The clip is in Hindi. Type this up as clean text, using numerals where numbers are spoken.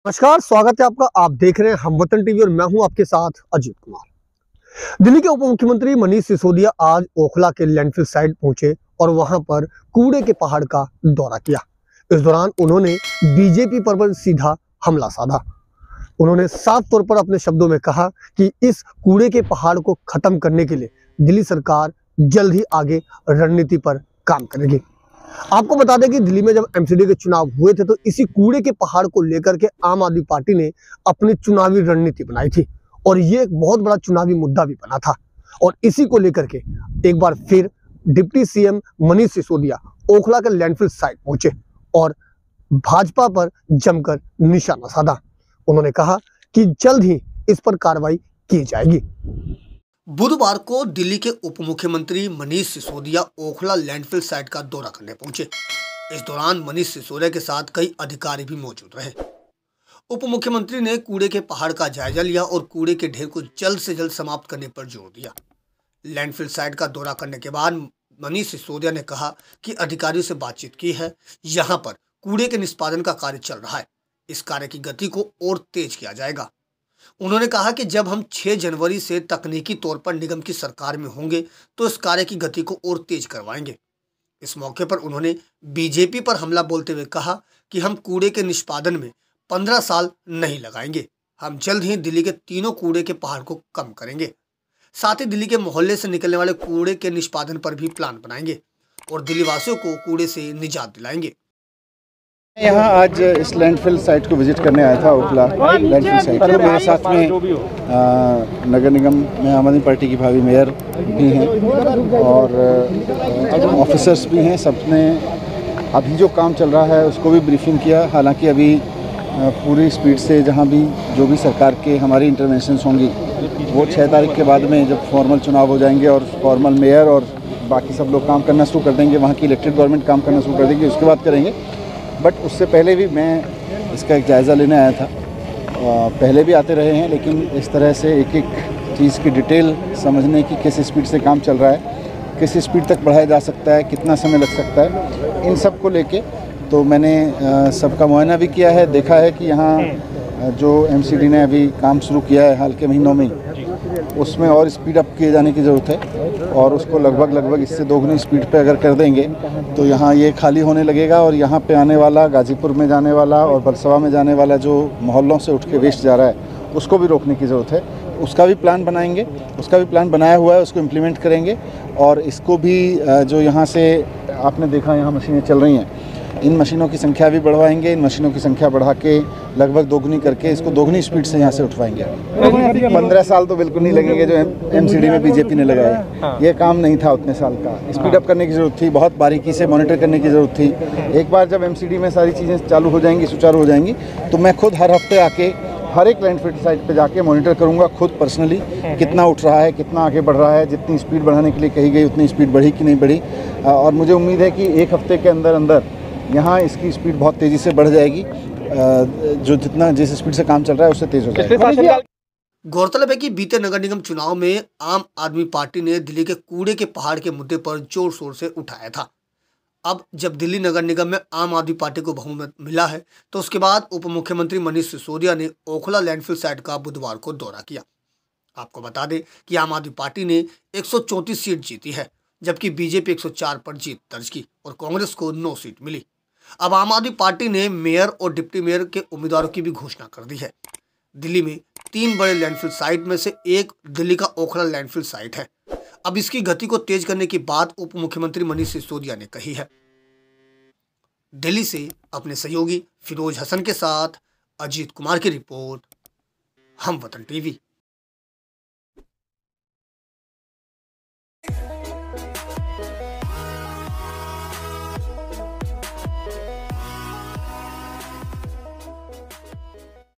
नमस्कार, स्वागत है आपका। आप देख रहे हैं हमवतन टीवी और मैं हूं आपके साथ अजीत कुमार। दिल्ली के उप मुख्यमंत्री मनीष सिसोदिया आज ओखला के लैंडफिल साइट पहुंचे और वहां पर कूड़े के पहाड़ का दौरा किया। इस दौरान उन्होंने बीजेपी पर सीधा हमला साधा। उन्होंने साफ तौर पर अपने शब्दों में कहा कि इस कूड़े के पहाड़ को खत्म करने के लिए दिल्ली सरकार जल्द ही आगे रणनीति पर काम करेगी। आपको बता दें कि दिल्ली में जब एमसीडी के चुनाव हुए थे तो इसी कूड़े के पहाड़ को लेकर के आम आदमी पार्टी ने अपनी चुनावी रणनीति बनाई थी और ये एक बहुत बड़ा चुनावी मुद्दा भी बना था। और इसी को लेकर के एक बार फिर डिप्टी सीएम मनीष सिसोदिया ओखला के लैंडफिल साइट पहुंचे और भाजपा पर जमकर निशाना साधा। उन्होंने कहा कि जल्द ही इस पर कार्रवाई की जाएगी। बुधवार को दिल्ली के उप मुख्यमंत्री मनीष सिसोदिया ओखला लैंडफिल साइट का दौरा करने पहुंचे। इस दौरान मनीष सिसोदिया के साथ कई अधिकारी भी मौजूद रहे। उप मुख्यमंत्री ने कूड़े के पहाड़ का जायजा लिया और कूड़े के ढेर को जल्द से जल्द समाप्त करने पर जोर दिया। लैंडफिल साइट का दौरा करने के बाद मनीष सिसोदिया ने कहा कि अधिकारियों से बातचीत की है। यहाँ पर कूड़े के निष्पादन का कार्य चल रहा है। इस कार्य की गति को और तेज किया जाएगा। उन्होंने कहा कि जब हम 6 जनवरी से तकनीकी तौर पर निगम की सरकार में होंगे तो इस कार्य की गति को और तेज करवाएंगे। इस मौके पर उन्होंने बीजेपी पर हमला बोलते हुए कहा कि हम कूड़े के निष्पादन में 15 साल नहीं लगाएंगे। हम जल्द ही दिल्ली के तीनों कूड़े के पहाड़ को कम करेंगे। साथ ही दिल्ली के मोहल्ले से निकलने वाले कूड़े के निष्पादन पर भी प्लान बनाएंगे और दिल्ली वासियों को कूड़े से निजात दिलाएंगे। यहाँ आज इस लैंडफिल साइट को विजिट करने आया था, ओखला लैंडफिल साइट। तो मेरे साथ में नगर निगम में आम आदमी पार्टी की भावी मेयर भी हैं और ऑफिसर्स भी हैं। सबने अभी जो काम चल रहा है उसको भी ब्रीफिंग किया। हालांकि अभी पूरी स्पीड से जहाँ भी जो भी सरकार के हमारी इंटरवेंशंस होंगी वो 6 तारीख के बाद में जब फॉर्मल चुनाव हो जाएंगे और फॉर्मल मेयर और बाकी सब लोग काम करना शुरू कर देंगे, वहाँ की इलेक्टेड गवर्नमेंट काम करना शुरू कर देंगे, उसके बाद करेंगे। बट उससे पहले भी मैं इसका एक जायज़ा लेने आया था। पहले भी आते रहे हैं, लेकिन इस तरह से एक एक चीज़ की डिटेल समझने की किस स्पीड से काम चल रहा है, किस स्पीड तक बढ़ाया जा सकता है, कितना समय लग सकता है, इन सब को लेके तो मैंने सबका मुआयना भी किया है। देखा है कि यहाँ जो एमसीडी ने अभी काम शुरू किया है हाल के महीनों में, उसमें और स्पीड अप किए जाने की ज़रूरत है और उसको लगभग इससे दोगुनी स्पीड पे अगर कर देंगे तो यहाँ ये खाली होने लगेगा और यहाँ पे आने वाला, गाजीपुर में जाने वाला और बरसवा में जाने वाला जो मोहल्लों से उठ के वेस्ट जा रहा है उसको भी रोकने की ज़रूरत है। उसका भी प्लान बनाएंगे, उसका भी प्लान बनाया हुआ है, उसको इम्प्लीमेंट करेंगे। और इसको भी जो यहाँ से आपने देखा यहाँ मशीनें चल रही हैं, इन मशीनों की संख्या भी बढ़वाएंगे। इन मशीनों की संख्या बढ़ा के लगभग दोगुनी करके इसको दोगुनी स्पीड से यहाँ से उठवाएंगे। 15 साल तो बिल्कुल नहीं लगेंगे जो एमसीडी में बीजेपी ने लगाया। ये काम नहीं था उतने साल का। स्पीड अप करने की ज़रूरत थी, बहुत बारीकी से मॉनिटर करने की ज़रूरत थी। एक बार जब एमसीडी में सारी चीज़ें चालू हो जाएंगी, सुचारू हो जाएंगी, तो मैं खुद हर हफ्ते आके हर एक लैंडफिल साइट पे जाके मॉनिटर करूंगा खुद पर्सनली, कितना उठ रहा है, कितना आगे बढ़ रहा है, जितनी स्पीड बढ़ाने के लिए कही गई उतनी स्पीड बढ़ी कि नहीं बढ़ी। और मुझे उम्मीद है कि एक हफ्ते के अंदर अंदर यहाँ इसकी स्पीड बहुत तेज़ी से बढ़ जाएगी। जो जिस स्पीड से काम चल रहा है उससे तेज़ हो जाएगा। गौरतलब है कि बीते नगर निगम चुनाव में आम आदमी पार्टी ने दिल्ली के कूड़े के पहाड़ के मुद्दे पर जोर शोर से उठाया था। अब जब दिल्ली नगर निगम में आम आदमी पार्टी को बहुमत मिला है तो उसके बाद उप मुख्यमंत्री मनीष सिसोदिया ने ओखला लैंडफिल साइट का बुधवार को दौरा किया। आपको बता दें कि आम आदमी पार्टी ने 134 सीट जीती है, जबकि बीजेपी 104 पर जीत दर्ज की और कांग्रेस को 9 सीट मिली। अब आम आदमी पार्टी ने मेयर और डिप्टी मेयर के उम्मीदवारों की भी घोषणा कर दी है। दिल्ली में 3 बड़े लैंडफिल साइट में से एक दिल्ली का ओखला लैंडफिल साइट है। अब इसकी गति को तेज करने की बात उप मुख्यमंत्री मनीष सिसोदिया ने कही है। दिल्ली से अपने सहयोगी फिरोज हसन के साथ अजीत कुमार की रिपोर्ट, हमवतन टीवी।